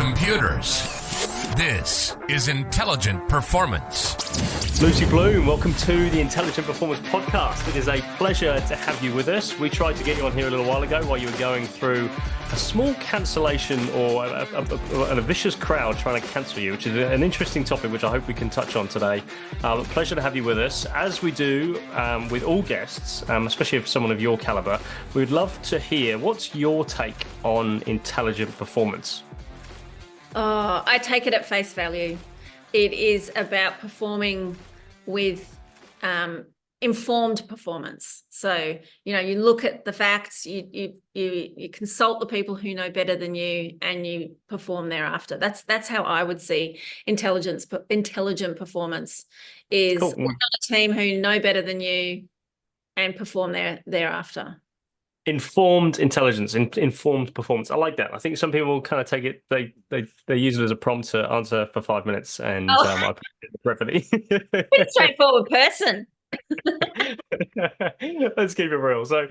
computers. This is Intelligent Performance. Lucy Bloom, welcome to the Intelligent Performance Podcast. It is a pleasure to have you with us. We tried to get you on here a little while ago while you were going through a small cancellation or a vicious crowd trying to cancel you, which is an interesting topic which I hope we can touch on today. Pleasure to have you with us. As we do with all guests, especially if someone of your caliber, we'd love to hear what's your take on intelligent performance? Oh, I take it at face value. It is about performing with informed performance. So, you look at the facts, you consult the people who know better than you, and you perform thereafter. That's how I would see intelligent performance is Cool. work on a team who know better than you and perform thereafter. Informed intelligence, informed performance. I like that. I think some people kind of take it, they use it as a prompt to answer for 5 minutes, and I put it brevity. Pretty straightforward person. Let's keep it real. So,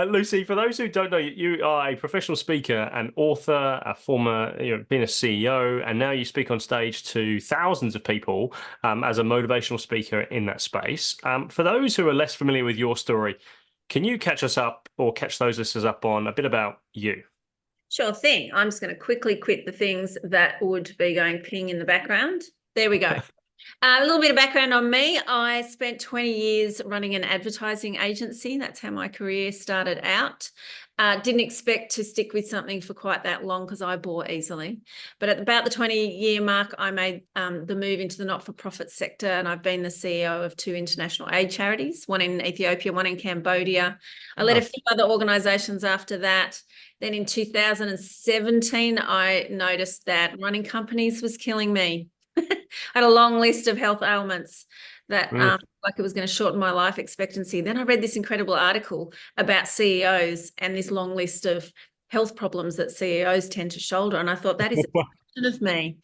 Lucy, for those who don't know, you are a professional speaker, an author, a former, being a CEO, and now you speak on stage to thousands of people as a motivational speaker in that space. For those who are less familiar with your story, can you catch us up or catch those listeners up on a bit about you? Sure thing. I'm just going to quickly quit the things that would be going ping in the background. There we go. A little bit of background on me. I spent 20 years running an advertising agency. That's how my career started out. Didn't expect to stick with something for quite that long because I bore easily. But at about the 20-year mark, I made the move into the not-for-profit sector, and I've been the CEO of 2 international aid charities, one in Ethiopia, one in Cambodia. I led a few other organisations after that. Then in 2017, I noticed that running companies was killing me. I had a long list of health ailments that like it was going to shorten my life expectancy. Then I read this incredible article about CEOs and this long list of health problems that CEOs tend to shoulder. And I thought, that is a reflection of me.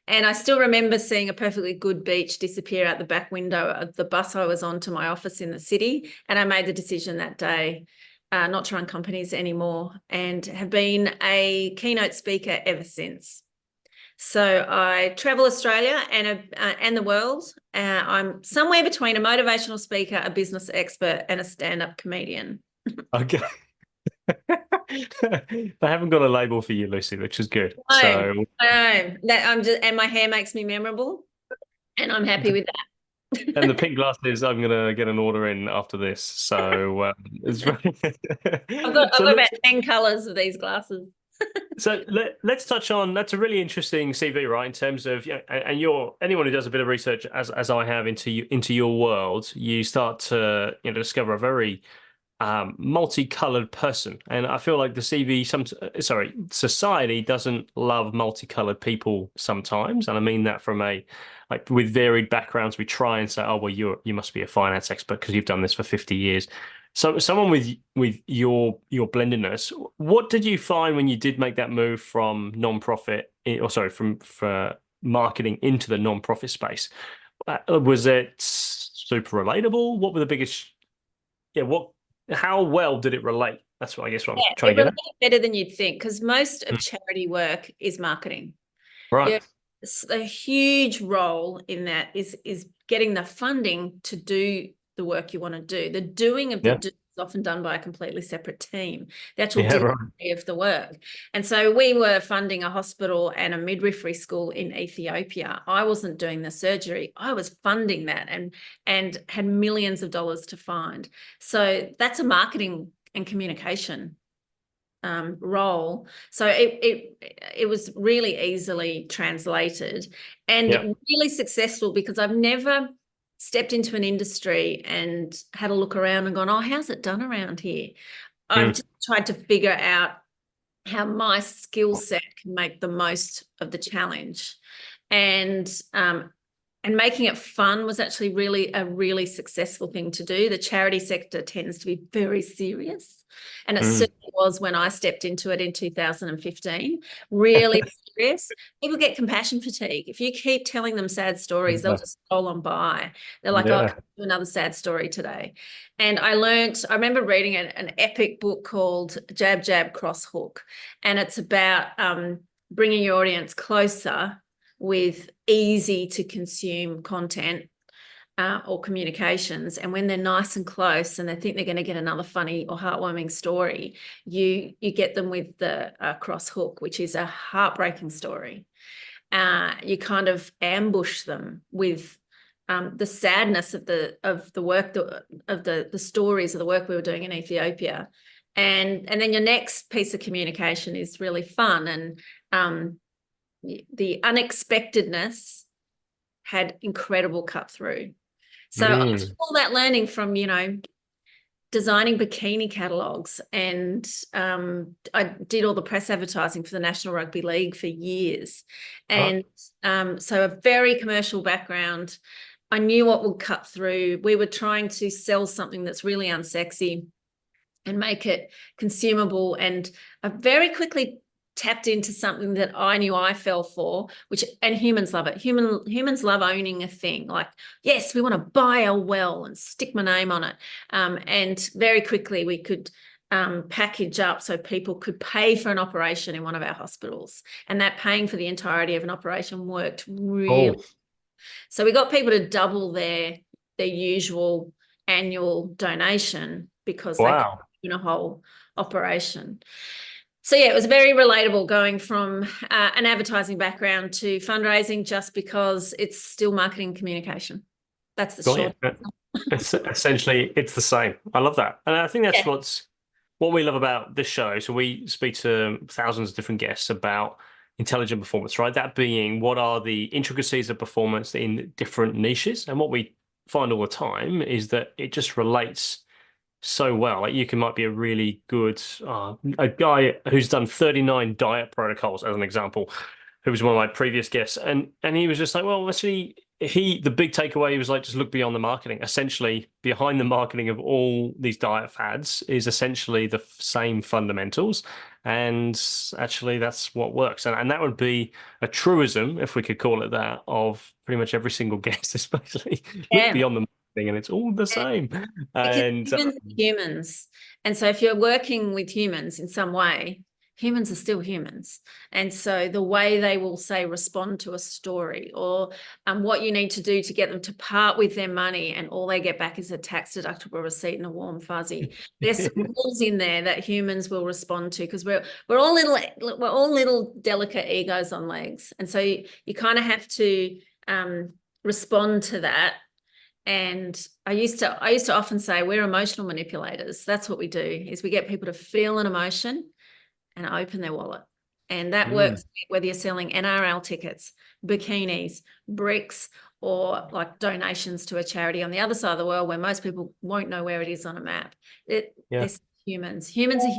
And I still remember seeing a perfectly good beach disappear out the back window of the bus I was on to my office in the city. And I made the decision that day not to run companies anymore, and have been a keynote speaker ever since. So I travel Australia and the world. I'm somewhere between a motivational speaker, a business expert, and a stand-up comedian. Okay. They haven't got a label for you, Lucy, which is good. I know. And my hair makes me memorable, and I'm happy with that. And the pink glasses, I'm going to get an order in after this. So it's I've got about 10 colours of these glasses. So let's touch on, that's a really interesting CV, right? In terms of, and anyone who does a bit of research, as I have into your world, you start to discover a very multicolored person. And I feel like the CV, society doesn't love multicolored people sometimes, and I mean that from with varied backgrounds. We try and say, oh well, you must be a finance expert because you've done this for 50 years. So someone with your blendedness, what did you find when you did make that move from from marketing into the non-profit space? Was it super relatable? What were the biggest? How well did it relate? That's what I guess what I'm trying to get at. Better than you'd think, because most of charity work is marketing. Right. A huge role in that is getting the funding to do the work you want to do. The doing of the do is often done by a completely separate team, the actual delivery of the work. And so we were funding a hospital and a midwifery school in Ethiopia. I wasn't doing the surgery. I was funding that and had millions of dollars to find. So that's a marketing and communication role. So it was really easily translated and really successful, because I've never stepped into an industry and had a look around and gone, oh, how's it done around here? I've just tried to figure out how my skill set can make the most of the challenge. And making it fun was actually a really successful thing to do. The charity sector tends to be very serious, and it certainly was when I stepped into it in 2015. Really serious. People get compassion fatigue. If you keep telling them sad stories, they'll just scroll on by. They're like, oh, I can't do another sad story today. And I remember reading an epic book called Jab, Jab, Cross Hook, and it's about bringing your audience closer with easy to consume content or communications. And when they're nice and close and they think they're going to get another funny or heartwarming story, you get them with the cross hook, which is a heartbreaking story. You kind of ambush them with the sadness of the work, of the stories of the work we were doing in Ethiopia. And then your next piece of communication is really fun, and the unexpectedness had incredible cut through. So I took all that learning from, designing bikini catalogs, and I did all the press advertising for the National Rugby League for years. And so a very commercial background. I knew what would cut through. We were trying to sell something that's really unsexy and make it consumable. And I very quickly tapped into something that I knew I fell for, and humans love it. Humans love owning a thing. Like, yes, we want to buy a well and stick my name on it. And very quickly we could package up so people could pay for an operation in one of our hospitals. And that paying for the entirety of an operation worked really. So we got people to double their usual annual donation because they could do a whole operation. So yeah, it was very relatable going from an advertising background to fundraising, just because it's still marketing communication. That's the short. It's essentially, it's the same. I love that. And I think that's what we love about this show. So we speak to thousands of different guests about intelligent performance, right? That being, what are the intricacies of performance in different niches? And what we find all the time is that it just relates so well. Like, you might be a really good a guy who's done 39 diet protocols, as an example, who was one of my previous guests, and he was just like, well, actually, the big takeaway was like, just look beyond the marketing. Essentially, behind the marketing of all these diet fads is essentially the same fundamentals, and actually that's what works. And that would be a truism, if we could call it that, of pretty much every single guest, especially look beyond the marketing, and it's all the same. And humans are humans. And so if you're working with humans in some way, humans are still humans. And so the way they will, say, respond to a story, or what you need to do to get them to part with their money, and all they get back is a tax deductible receipt and a warm fuzzy. There's some rules in there that humans will respond to, because we're all little delicate egos on legs. And so you kind of have to respond to that. And I used to often say, we're emotional manipulators. That's what we do, is we get people to feel an emotion and open their wallet. And that works whether you're selling NRL tickets, bikinis, bricks, or like donations to a charity on the other side of the world where most people won't know where it is on a map. They're humans. Humans are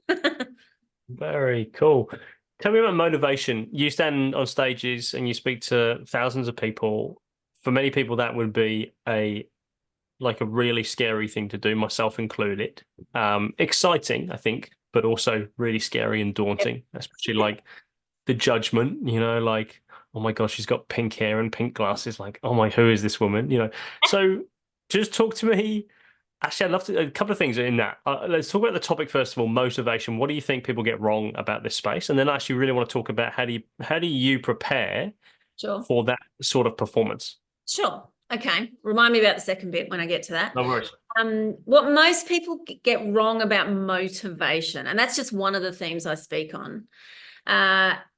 humans. Very cool. Tell me about motivation. You stand on stages and you speak to thousands of people. For many people, that would be a really scary thing to do, myself included. Exciting, I think, but also really scary and daunting, especially like the judgment, like, oh my gosh, she's got pink hair and pink glasses. Like, oh my, who is this woman? So just talk to me. Actually, I'd love to, a couple of things in that. Let's talk about the topic first of all, motivation. What do you think people get wrong about this space? And then I actually really want to talk about how do you prepare for that sort of performance? Sure. Okay. Remind me about the second bit when I get to that. No worries. What most people get wrong about motivation, and that's just one of the themes I speak on,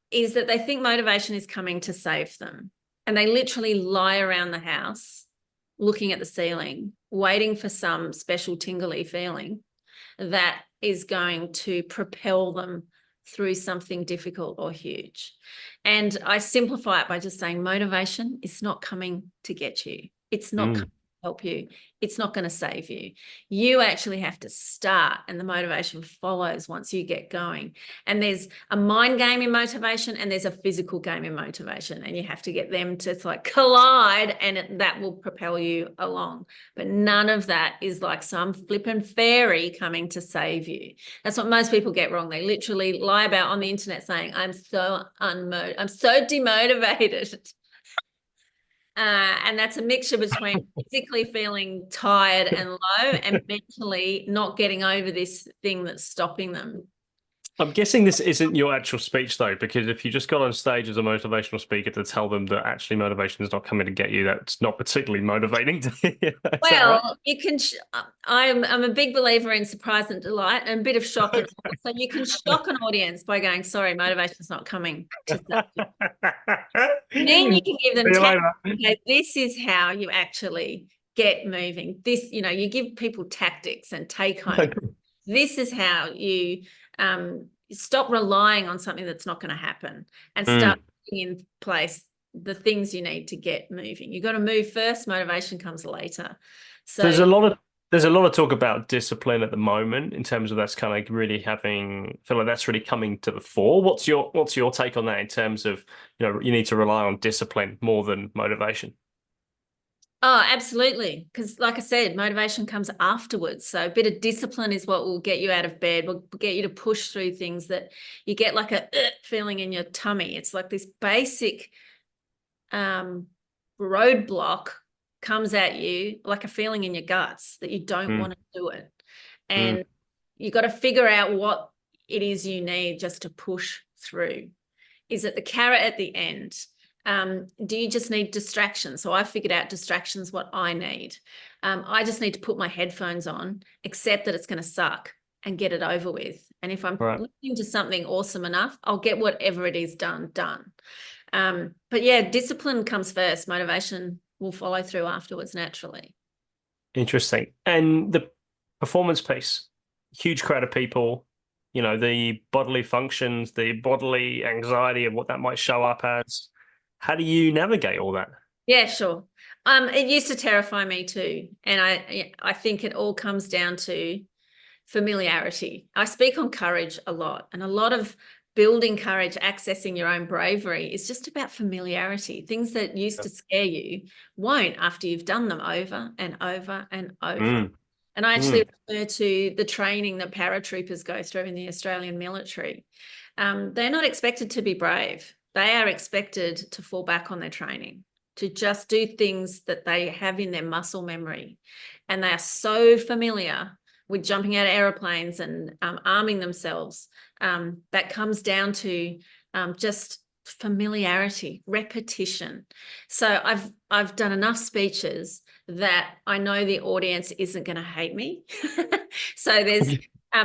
is that they think motivation is coming to save them. And they literally lie around the house looking at the ceiling, waiting for some special tingly feeling that is going to propel them through something difficult or huge. And I simplify it by just saying motivation is not coming to get you. It's not coming to help you. It's not going to save you. You actually have to start, and the motivation follows once you get going. And there's a mind game in motivation, and there's a physical game in motivation, and you have to get them to collide, and that will propel you along. But none of that is like some flippin' fairy coming to save you. That's what most people get wrong. They literally lie about on the internet saying, I'm so demotivated. And that's a mixture between physically feeling tired and low, and mentally not getting over this thing that's stopping them. I'm guessing this isn't your actual speech though, because if you just got on stage as a motivational speaker to tell them that actually motivation is not coming to get you, that's not particularly motivating to hear. Is that right? Well, you can. I'm a big believer in surprise and delight, and a bit of shock as well. So you can shock an audience by going, "Sorry, motivation's not coming to subject." Then you can give them See you tactics. later. Okay, this is how you actually get moving. This, you give people tactics and take home. This is how you stop relying on something that's not going to happen and start putting in place the things you need to get moving. You've got to move first, motivation comes later. So there's a lot of talk about discipline at the moment in terms of that's kind of really feel like that's really coming to the fore. What's your take on that in terms of, you need to rely on discipline more than motivation? Oh, absolutely. Because like I said, motivation comes afterwards. So a bit of discipline is what will get you out of bed, will get you to push through things that you get like a feeling in your tummy. It's like this basic roadblock comes at you like a feeling in your guts that you don't want to do it. And you got to figure out what it is you need just to push through. Is it the carrot at the end? Do you just need distractions? So I figured out distractions, what I need. I just need to put my headphones on, accept that it's going to suck and get it over with. And if I'm listening to something awesome enough, I'll get whatever it is done. But yeah, discipline comes first. Motivation will follow through afterwards naturally. Interesting. And the performance piece, huge crowd of people, the bodily functions, the bodily anxiety of what that might show up as. How do you navigate all that? Yeah, sure. It used to terrify me too. And I think it all comes down to familiarity. I speak on courage a lot, and a lot of building courage, accessing your own bravery is just about familiarity. Things that used to scare you won't after you've done them over and over and over. And I actually refer to the training that paratroopers go through in the Australian military. They're not expected to be brave. They are expected to fall back on their training, to just do things that they have in their muscle memory. And they are so familiar with jumping out of aeroplanes and arming themselves. That comes down to just familiarity, repetition. So I've done enough speeches that I know the audience isn't going to hate me. So there's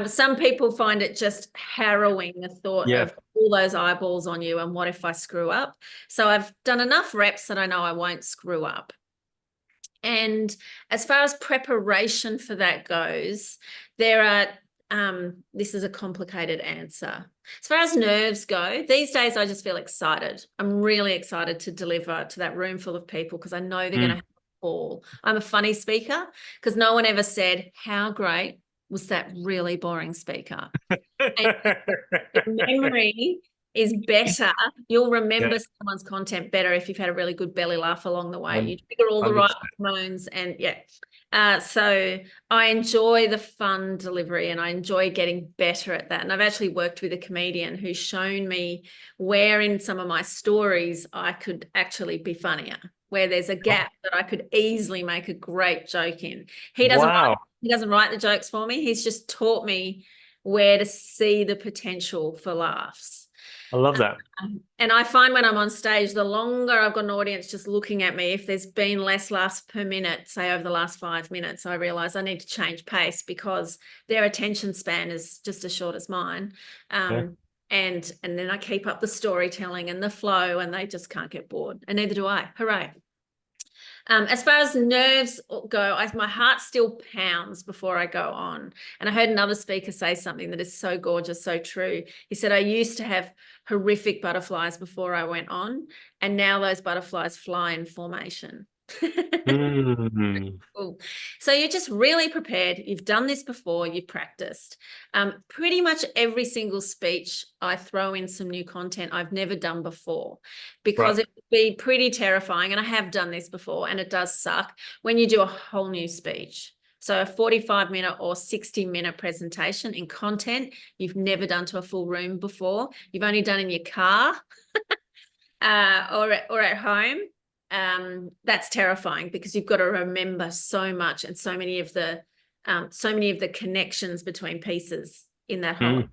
some people find it just harrowing, the thought of all those eyeballs on you and what if I screw up. So I've done enough reps that I know I won't screw up. And as far as preparation for that goes, there are, this is a complicated answer. As far as nerves go, these days I just feel excited. I'm really excited to deliver to that room full of people because I know they're going to have a ball. I'm a funny speaker because no one ever said, how great was that really boring speaker? And memory is better. You'll remember someone's content better if you've had a really good belly laugh along the way. You trigger all the right hormones and so I enjoy the fun delivery and I enjoy getting better at that. And I've actually worked with a comedian who's shown me where in some of my stories I could actually be funnier, where there's a gap that I could easily make a great joke in. He doesn't write the jokes for me. He's just taught me where to see the potential for laughs. I love that. And I find when I'm on stage, the longer I've got an audience just looking at me, if there's been less laughs per minute, say over the last 5 minutes, I realize I need to change pace because their attention span is just as short as mine. And then I keep up the storytelling and the flow and they just can't get bored. And neither do I. Hooray. As far as nerves go, my heart still pounds before I go on. And I heard another speaker say something that is so gorgeous, so true. He said, I used to have horrific butterflies before I went on, and now those butterflies fly in formation. Cool. So you're just really prepared. You've done this before, you've practiced. Pretty much every single speech I throw in some new content I've never done before because it would be pretty terrifying. And I have done this before and it does suck when you do a whole new speech. So a 45-minute or 60-minute presentation in content you've never done to a full room before. You've only done in your car or at home. That's terrifying because you've got to remember so much and so many of the connections between pieces in that whole.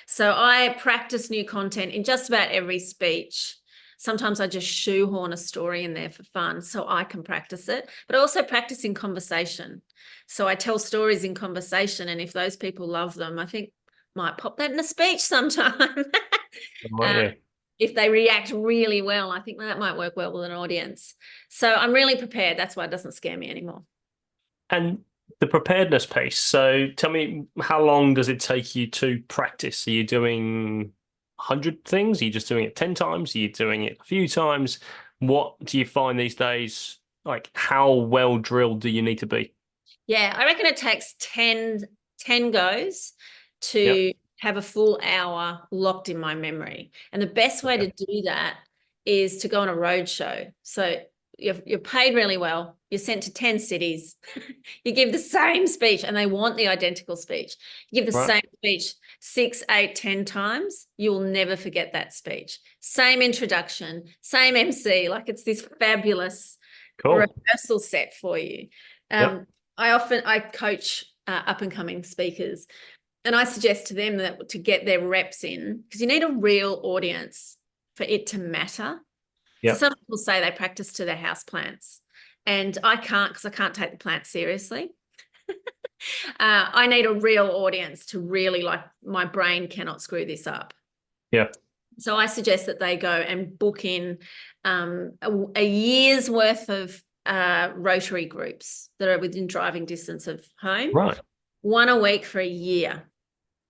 So I practice new content in just about every speech. Sometimes I just shoehorn a story in there for fun so I can practice it, but I also practice in conversation. So I tell stories in conversation, and if those people love them, I think might pop that in a speech sometime. Yeah. If they react really well, I think that might work well with an audience. So I'm really prepared. That's why it doesn't scare me anymore. And the preparedness piece. So tell me, how long does it take you to practice? Are you doing 100 things? Are you just doing it 10 times? Are you doing it a few times? What do you find these days? Like, how well drilled do you need to be? Yeah, I reckon it takes 10 goes to Yep. have a full hour locked in my memory. And the best way Okay. to do that is to go on a road show. So you're paid really well. You're sent to 10 cities. You give the same speech and they want the identical speech. You give the Right. same speech 6, 8, 10 times. You will never forget that speech. Same introduction, same MC. Like, it's this fabulous Cool. rehearsal set for you. Yep. I coach up and coming speakers, and I suggest to them that to get their reps in, because you need a real audience for it to matter. So Yep. some people say they practice to their house plants, and I can't, because I can't take the plants seriously. I need a real audience to really, like, my brain cannot screw this up. Yeah. So I suggest that they go and book in a year's worth of Rotary groups that are within driving distance of home, Right. one a week for a year,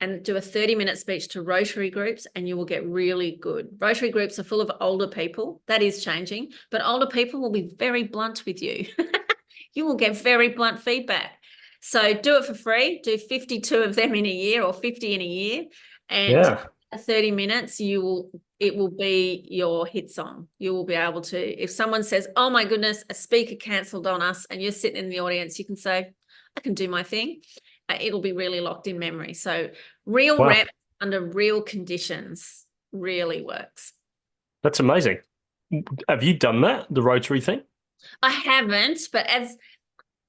and do a 30-minute speech to Rotary groups, and you will get really good. Rotary groups are full of older people. That is changing, but older people will be very blunt with you. You will get very blunt feedback. So do it for free. Do 52 of them in a year, or 50 in a year, and Yeah. 30 minutes, it will be your hit song. You will be able to, if someone says, oh my goodness, a speaker cancelled on us, and you're sitting in the audience, you can say, I can do my thing. It'll be really locked in memory. So real Wow. rep under real conditions really works. That's amazing. Have you done that, the Rotary thing? I haven't, but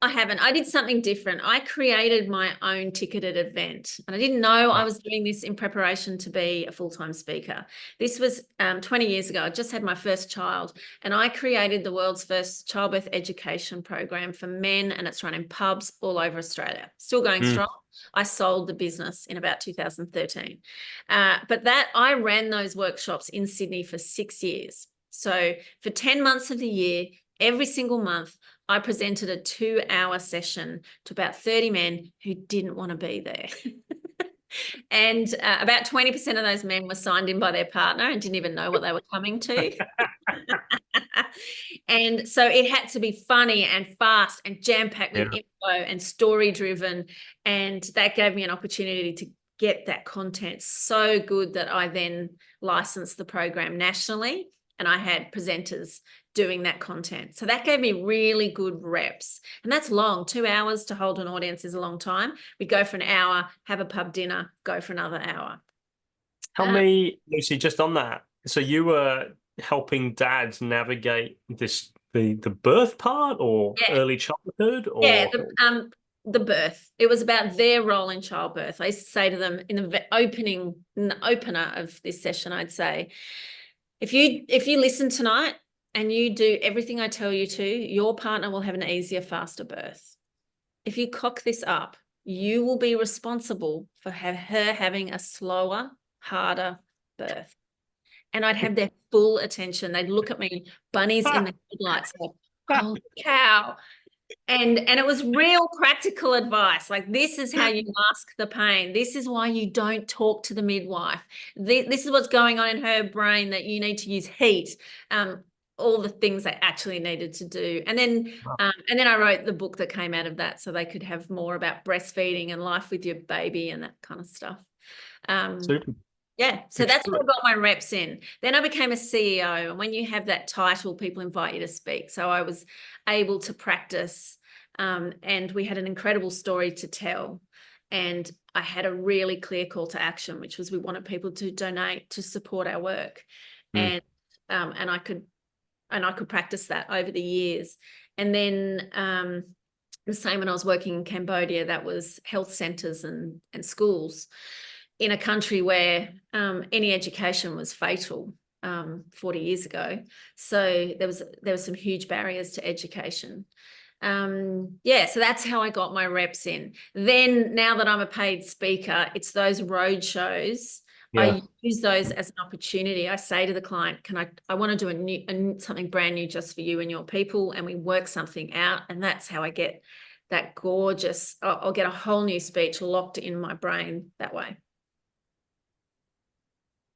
I did something different. I created my own ticketed event, and I didn't know I was doing this in preparation to be a full-time speaker. This was 20 years ago. I just had my first child, and I created the world's first childbirth education program for men, and it's run in pubs all over Australia. Still going strong. I sold the business in about 2013. But I ran those workshops in Sydney for 6 years. So for 10 months of the year, every single month, I presented a 2-hour session to about 30 men who didn't want to be there. And about 20% of those men were signed in by their partner and didn't even know what they were coming to. And so it had to be funny and fast and jam-packed with info and story-driven. And that gave me an opportunity to get that content so good that I then licensed the program nationally, and I had presenters doing that content. So that gave me really good reps. And that's long. 2 hours to hold an audience is a long time. We'd go for an hour, have a pub dinner, go for another hour. Tell me, Lucy, just on that. So you were helping dads navigate the birth part, or early childhood, or the birth. It was about their role in childbirth. I used to say to them in the opener of this session, I'd say, if you listen tonight and you do everything I tell you to, your partner will have an easier, faster birth. If you cock this up, you will be responsible for her having a slower, harder birth. And I'd have their full attention. They'd look at me, bunnies in the headlights, like, holy cow. And it was real practical advice. Like, this is how you mask the pain. This is why you don't talk to the midwife. This is what's going on in her brain, that you need to use heat. All the things they actually needed to do. And then I wrote the book that came out of that, so they could have more about breastfeeding and life with your baby and that kind of stuff. Super. Yeah, so that's where I got my reps in. Then I became a CEO, and when you have that title, people invite you to speak. So I was able to practice, and we had an incredible story to tell. And I had a really clear call to action, which was we wanted people to donate to support our work. And I could practice that over the years. And then the same when I was working in Cambodia, that was health centres and schools. in a country where any education was fatal 40 years ago. So there was some huge barriers to education. Yeah, so that's how I got my reps in. Then now that I'm a paid speaker, it's those road shows. Yeah. I use those as an opportunity. I say to the client, I want to do something brand new just for you and your people, and we work something out. And that's how I get that gorgeous, I'll get a whole new speech locked in my brain that way.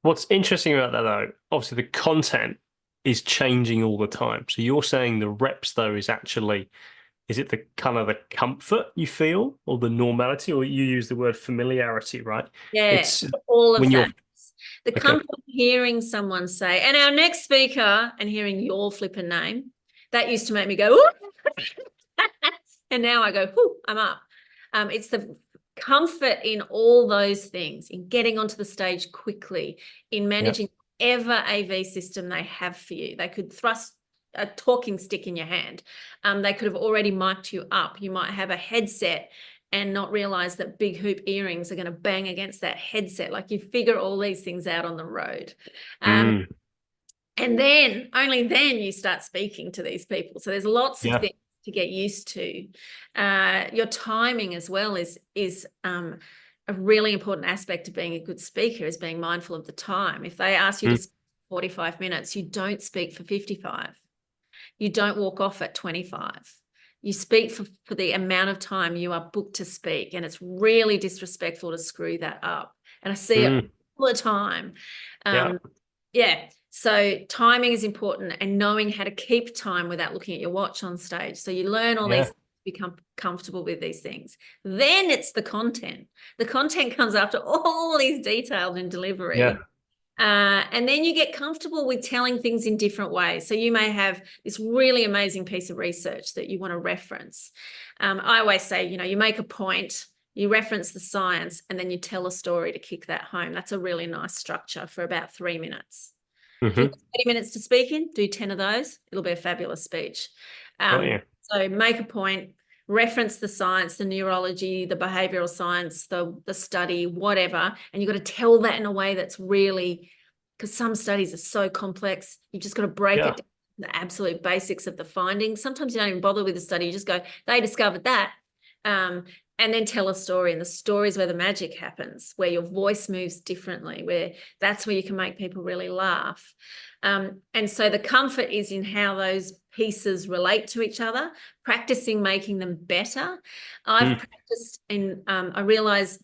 What's interesting about that, though, obviously the content is changing all the time. So you're saying the reps, though, is it the kind of the comfort you feel or the normality, or you use the word familiarity, right? Yeah, It's all of when that. you're The okay. comfort of hearing someone say, and our next speaker, and hearing your flipping name, that used to make me go, and now I go, I'm up. It's the comfort in all those things, in getting onto the stage quickly, in managing whatever AV system they have for you. They could thrust a talking stick in your hand. They could have already mic'd you up. You might have a headset and not realize that big hoop earrings are going to bang against that headset. Like, you figure all these things out on the road. And then only then you start speaking to these people. So there's lots of things to get used to. Your timing as well is a really important aspect of being a good speaker, is being mindful of the time. If they ask you to speak 45 minutes, you don't speak for 55. You don't walk off at 25. You speak for the amount of time you are booked to speak, and it's really disrespectful to screw that up. And I see it all the time. Yeah. So timing is important, and knowing how to keep time without looking at your watch on stage. So you learn all these, become comfortable with these things. Then it's the content. The content comes after all these details in delivery. And then you get comfortable with telling things in different ways. So you may have this really amazing piece of research that you want to reference. I always say, you make a point, you reference the science, and then you tell a story to kick that home. That's a really nice structure for about 3 minutes. If you've got 30 minutes to speak in, do 10 of those. It'll be a fabulous speech. So make a point, reference the science, the neurology, the behavioral science, the study, whatever. And you've got to tell that in a way that's really, because some studies are so complex, you just got to break it down to the absolute basics of the findings. Sometimes you don't even bother with the study. You just go, they discovered that. And then tell a story. And the story is where the magic happens, where your voice moves differently, where that's where you can make people really laugh. And so the comfort is in how those pieces relate to each other, practicing making them better. I've practiced, and I realize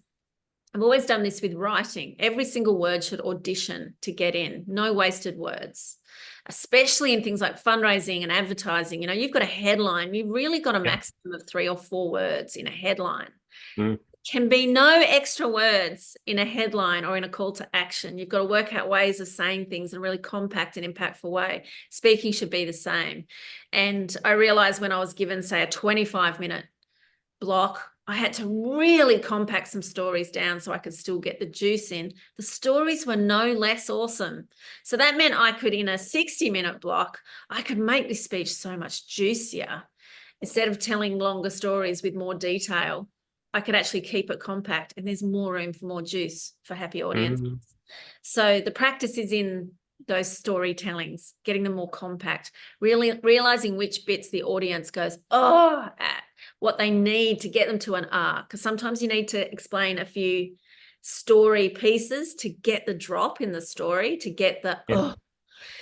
I've always done this with writing. Every single word should audition to get in. No wasted words, especially in things like fundraising and advertising. You've got a headline. You've really got a maximum of 3 or 4 words in a headline. Can be no extra words in a headline or in a call to action. You've got to work out ways of saying things in a really compact and impactful way. Speaking should be the same. And I realized when I was given, say, a 25-minute block, I had to really compact some stories down so I could still get the juice in. The stories were no less awesome. So that meant I could, in a 60-minute block, I could make this speech so much juicier. Instead of telling longer stories with more detail, I could actually keep it compact, and there's more room for more juice for happy audiences. So the practice is in those storytellings, getting them more compact, really realizing which bits the audience goes, at, what they need to get them to an because sometimes you need to explain a few story pieces to get the drop in the story, to get the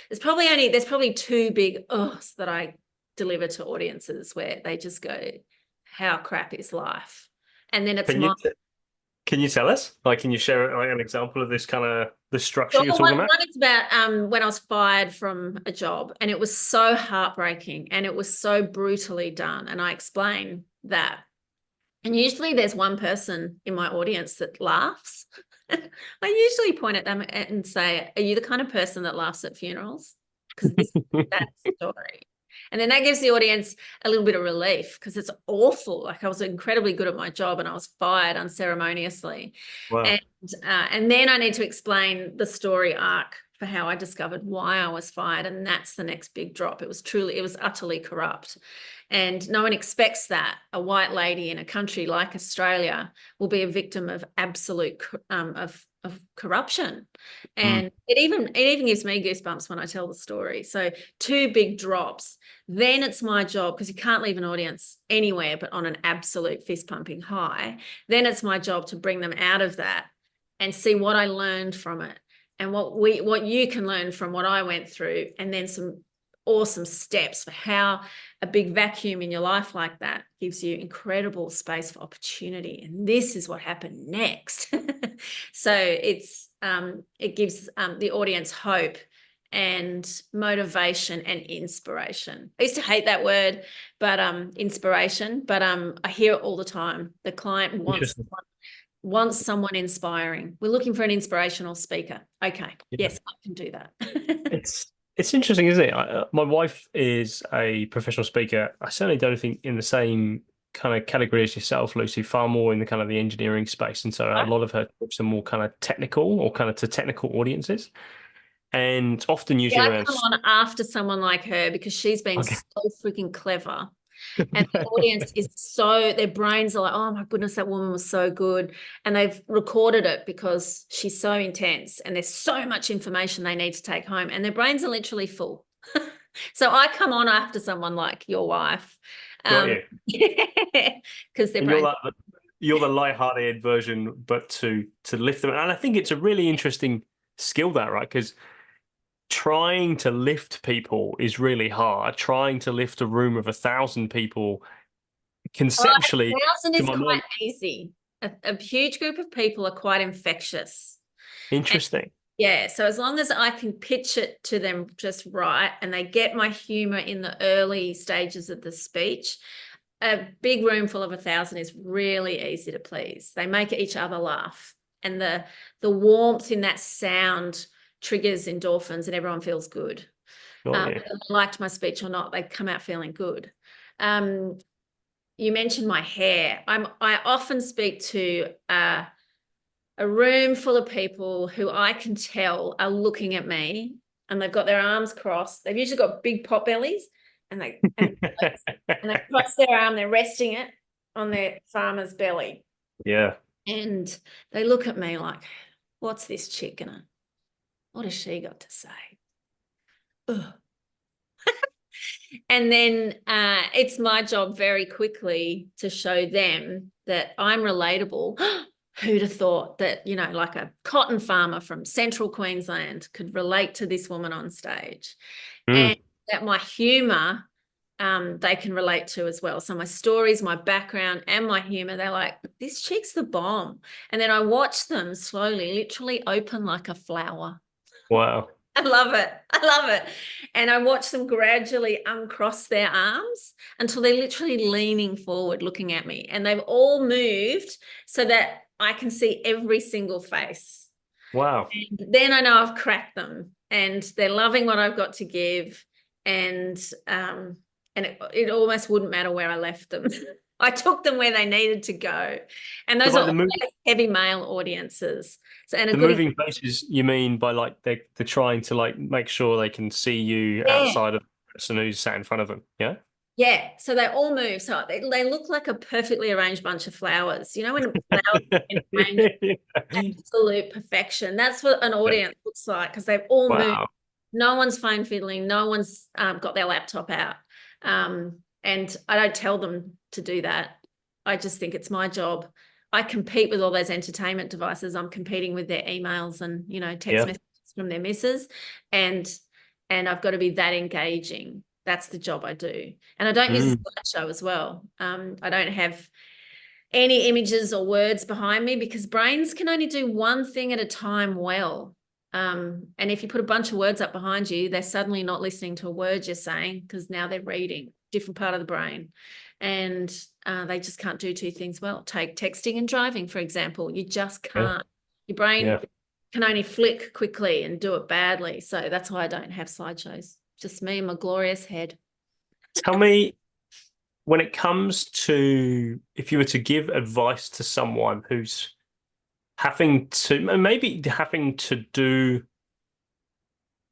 There's probably 2 big that I deliver to audiences where they just go, how crap is life? And then it's Can you tell us? Can you share an example of this kind of the structure you're talking about? One is about when I was fired from a job, and it was so heartbreaking and it was so brutally done. And I explain that. And usually there's one person in my audience that laughs. I usually point at them and say, are you the kind of person that laughs at funerals? Because that's the story. And then that gives the audience a little bit of relief, because it's awful. Like, I was incredibly good at my job and I was fired unceremoniously. Wow. And then I need to explain the story arc for how I discovered why I was fired. And that's the next big drop. It was utterly corrupt. And no one expects that a white lady in a country like Australia will be a victim of absolute of corruption. And it even gives me goosebumps when I tell the story. So 2 big drops. Then it's my job, because you can't leave an audience anywhere but on an absolute fist pumping high. Then it's my job to bring them out of that and see what I learned from it, and what you can learn from what I went through, and then some awesome steps for how a big vacuum in your life like that gives you incredible space for opportunity. And this is what happened next. So it gives the audience hope and motivation and inspiration. I used to hate that word, but inspiration, but I hear it all the time. The client wants someone inspiring. We're looking for an inspirational speaker. Okay. Yeah. Yes, I can do that. It's interesting, isn't it? My wife is a professional speaker. I certainly don't think in the same kind of category as yourself, Lucy, far more in the kind of the engineering space. And so a lot of her talks are more kind of technical, or kind of to technical audiences. And often usually I come on after someone like her, because she's been so freaking clever. And the audience is their brains are like, oh my goodness, that woman was so good. And they've recorded it because she's so intense and there's so much information they need to take home, and their brains are literally full. So I come on after someone like your wife. Got you. Because their brains. You're the lighthearted version, but to lift them. And I think it's a really interesting skill, that, right? Because trying to lift people is really hard. Trying to lift a room of 1,000 people, conceptually, 1,000 is quite easy. A huge group of people are quite infectious. Interesting. Yeah, so as long as I can pitch it to them just right, and they get my humor in the early stages of the speech, a big room full of 1,000 is really easy to please. They make each other laugh, and the warmth in that sound triggers endorphins, and everyone feels good. Whether they liked my speech or not, they come out feeling good. You mentioned my hair. I often speak to a room full of people who I can tell are looking at me, and they've got their arms crossed. They've usually got big pot bellies, and they cross their arm. They're resting it on their farmer's belly. Yeah. And they look at me like, what's this chick gonna? What has she got to say? Ugh. And then it's my job very quickly to show them that I'm relatable. Who'd have thought that, like a cotton farmer from central Queensland could relate to this woman on stage, and that my humor they can relate to as well. So my stories, my background, and my humor, they're like, this chick's the bomb. And then I watch them slowly, literally open like a flower. Wow. I love it. I love it. And I watch them gradually uncross their arms until they're literally leaning forward, looking at me. And they've all moved so that I can see every single face. Wow. And then I know I've cracked them, and they're loving what I've got to give. And it almost wouldn't matter where I left them. I took them where they needed to go. And those are heavy male audiences. So, and the moving faces, you mean by like they're trying to like make sure they can see you outside of the person who's sat in front of them. Yeah. Yeah. So they all move. So they look like a perfectly arranged bunch of flowers. You know, when flowers absolute perfection. That's what an audience looks like, because they've all moved. No one's phone fiddling. No one's got their laptop out. And I don't tell them to do that. I just think it's my job. I compete with all those entertainment devices. I'm competing with their emails and, text messages from their missus. And I've got to be that engaging. That's the job I do. And I don't use a slideshow as well. I don't have any images or words behind me, because brains can only do one thing at a time well. And if you put a bunch of words up behind you, they're suddenly not listening to a word you're saying, because now they're reading, different part of the brain. And they just can't do two things well. Take texting and driving, for example. You just can't. Your brain can only flick quickly and do it badly. So that's why I don't have slideshows. Just me and my glorious head. Tell me, when it comes to, if you were to give advice to someone who's having to do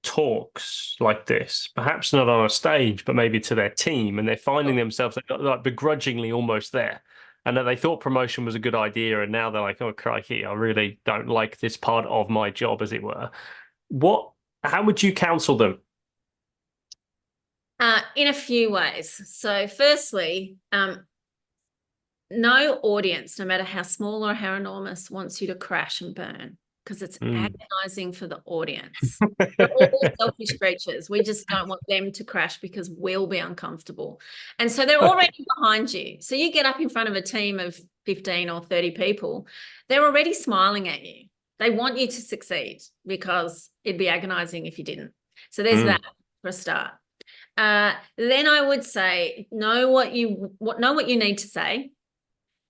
talks like this, perhaps not on a stage, but maybe to their team, and they're finding themselves like begrudgingly almost there, and that they thought promotion was a good idea, and now they're like, oh crikey, I really don't like this part of my job, as it were. How would you counsel them? In a few ways. So firstly, no audience, no matter how small or how enormous, wants you to crash and burn, because it's agonizing for the audience. We're all selfish creatures. We just don't want them to crash because we'll be uncomfortable. And so they're already behind you. So you get up in front of a team of 15 or 30 people, they're already smiling at you. They want you to succeed because it'd be agonizing if you didn't. So there's that for a start. Then I would say know what you need to say,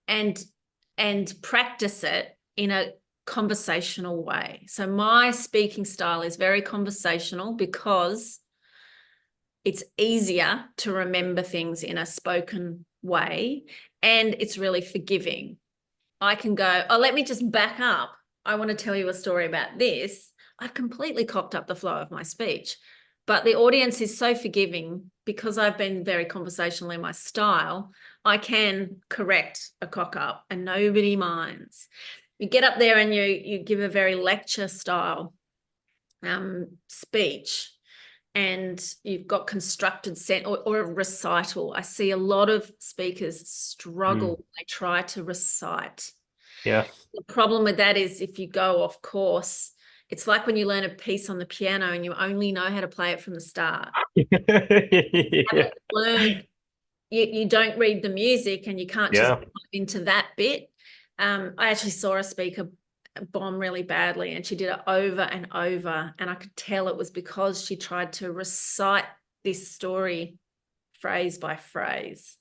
and practice it in a conversational way. So my speaking style is very conversational because it's easier to remember things in a spoken way, and it's really forgiving. I can go, oh, let me just back up. I want to tell you a story about this. I've completely cocked up the flow of my speech, but the audience is so forgiving because I've been very conversational in my style. I can correct a cock up and nobody minds. You get up there and you give a very lecture style speech, and you've got constructed or a recital. I see a lot of speakers struggle. They try to recite. Yeah. The problem with that is if you go off course, it's like when you learn a piece on the piano and you only know how to play it from the start. You don't read the music and you can't just dive into that bit. I actually saw a speaker bomb really badly, and she did it over and over, and I could tell it was because she tried to recite this story phrase by phrase.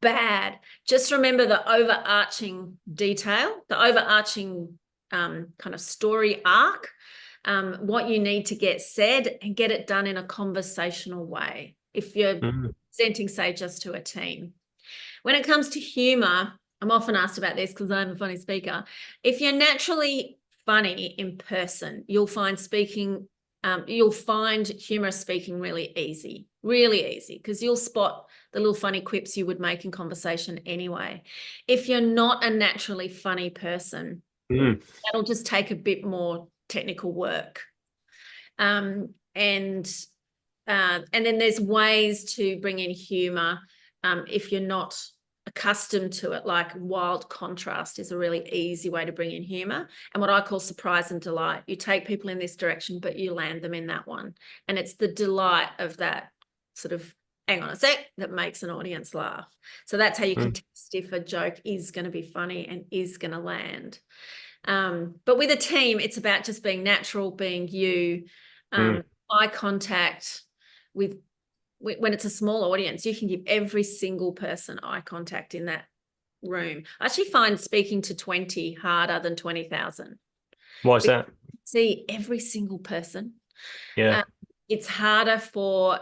Bad. Just remember the overarching detail, the overarching kind of story arc, what you need to get said, and get it done in a conversational way if you're presenting, say, just to a team. When it comes to humor, I'm often asked about this because I'm a funny speaker. If you're naturally funny in person, you'll find humorous speaking really easy, because you'll spot the little funny quips you would make in conversation anyway. If you're not a naturally funny person, that'll just take a bit more technical work. And then there's ways to bring in humor if you're not accustomed to it, like wild contrast is a really easy way to bring in humor, and what I call surprise and delight. You take people in this direction, but you land them in that one. And it's the delight of that sort of, hang on a sec, that makes an audience laugh. So that's how you can test if a joke is going to be funny and is going to land. But with a team, it's about just being natural, being you, eye contact. When it's a small audience, you can give every single person eye contact in that room. I actually find speaking to 20 harder than 20,000. Why is that? See every single person. Yeah. It's harder for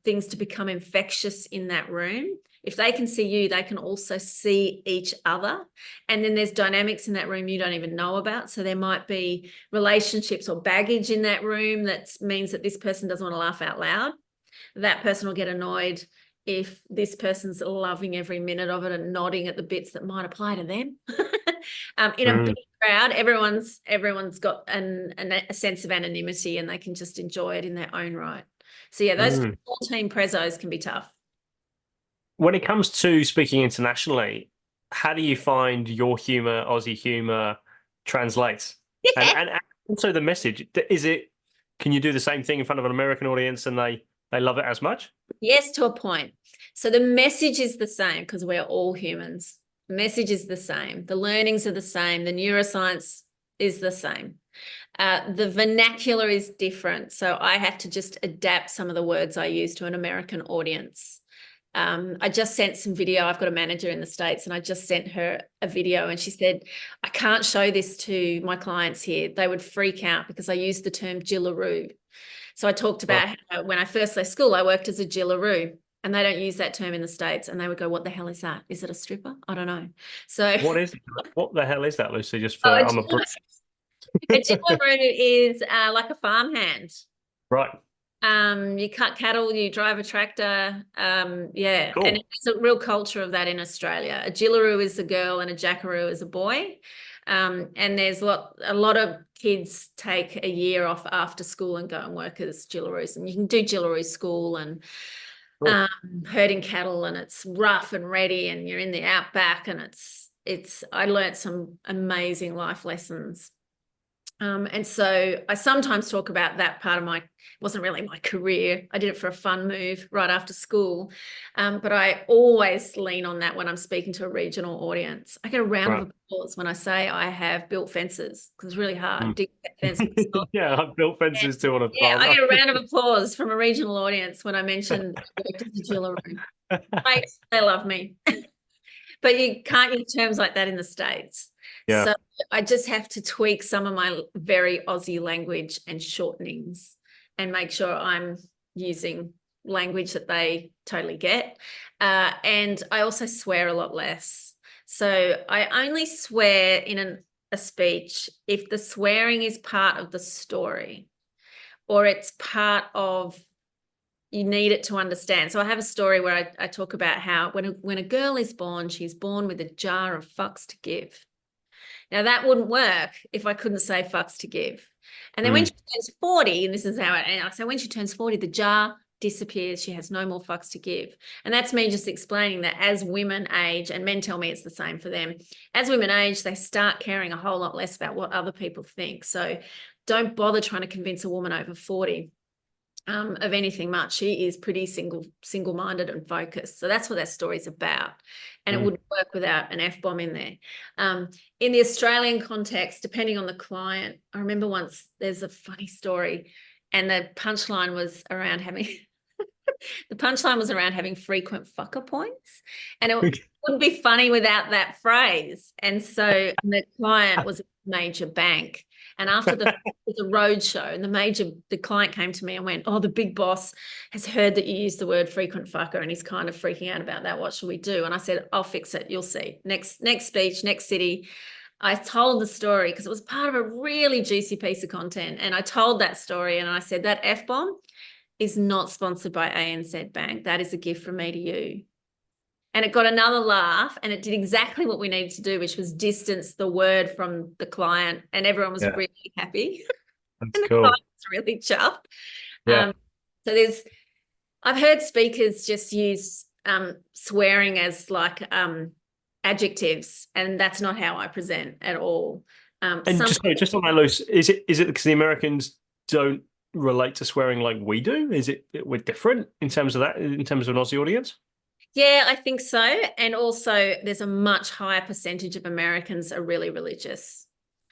things to become infectious in that room. If they can see you, they can also see each other. And then there's dynamics in that room you don't even know about. So there might be relationships or baggage in that room that means that this person doesn't want to laugh out loud. That person will get annoyed if this person's loving every minute of it and nodding at the bits that might apply to them. In a big crowd, everyone's got a sense of anonymity, and they can just enjoy it in their own right. So yeah, those small team prezos can be tough. When it comes to speaking internationally, how do you find your humor, Aussie humor, translates? And also the message, can you do the same thing in front of an American audience and they love it as much? Yes, to a point. So the message is the same because we're all humans. The message is the same. The learnings are the same. The neuroscience is the same. The vernacular is different. So I have to just adapt some of the words I use to an American audience. I just sent some video. I've got a manager in the States, and I just sent her a video, and she said, I can't show this to my clients here. They would freak out because I used the term jillaroo. So I talked about how when I first left school, I worked as a jillaroo, and they don't use that term in the States. And they would go, what the hell is that? Is it a stripper? I don't know. So what the hell is that, Lucy? Just for a jillaroo is like a farmhand. Right. You cut cattle, you drive a tractor. Yeah. And Cool. it's a real culture of that in Australia. A jillaroo is a girl and a jackaroo is a boy. And there's a lot of kids take a year off after school and go and work as jillaroos. And you can do jillaroo school and Cool. herding cattle, and it's rough and ready, and you're in the outback, and I learned some amazing life lessons. And so I sometimes talk about that part of it wasn't really my career. I did it for a fun move right after school. But I always lean on that when I'm speaking to a regional audience. I get a round Right. of applause when I say I have built fences, because it's really hard. Mm. Dig that fence myself. Yeah, I've built fences too on a Yeah, farm. I get a round of applause from a regional audience when I mention I worked as a jewellery. Right, they love me. But you can't use terms like that in the States. Yeah. So I just have to tweak some of my very Aussie language and shortenings and make sure I'm using language that they totally get. And I also swear a lot less. So I only swear in a speech if the swearing is part of the story or it's part of you need it to understand. So I have a story where I talk about how when a girl is born, she's born with a jar of fucks to give. Now that wouldn't work if I couldn't say fucks to give. And then when she turns 40, and this is how I say when she turns 40, the jar disappears. She has no more fucks to give. And that's me just explaining that as women age, and men tell me it's the same for them, as women age, they start caring a whole lot less about what other people think. So don't bother trying to convince a woman over 40 of anything much. She is pretty single-minded and focused. So that's what that story's about. And it wouldn't work without an F-bomb in there. In the Australian context, depending on the client, I remember once there's a funny story and the punchline was around having frequent fucker points. And it wouldn't be funny without that phrase. And so the client was a major bank. And after the road show, and the client came to me and went, "Oh, the big boss has heard that you use the word frequent fucker and he's kind of freaking out about that. What should we do?" And I said, "I'll fix it. You'll see. Next speech, next city." I told the story because it was part of a really juicy piece of content. And I told that story and I said, that F-bomb is not sponsored by ANZ Bank. That is a gift from me to you. And it got another laugh and it did exactly what we needed to do, which was distance the word from the client, and everyone was really happy. That's and the cool. client was really chuffed. Yeah. So I've heard speakers just use swearing as like adjectives, and that's not how I present at all. And just on that, Luce, is it because the Americans don't relate to swearing like we do? Is it we're different in terms of that, in terms of an Aussie audience? Yeah, I think so. And also there's a much higher percentage of Americans are really religious.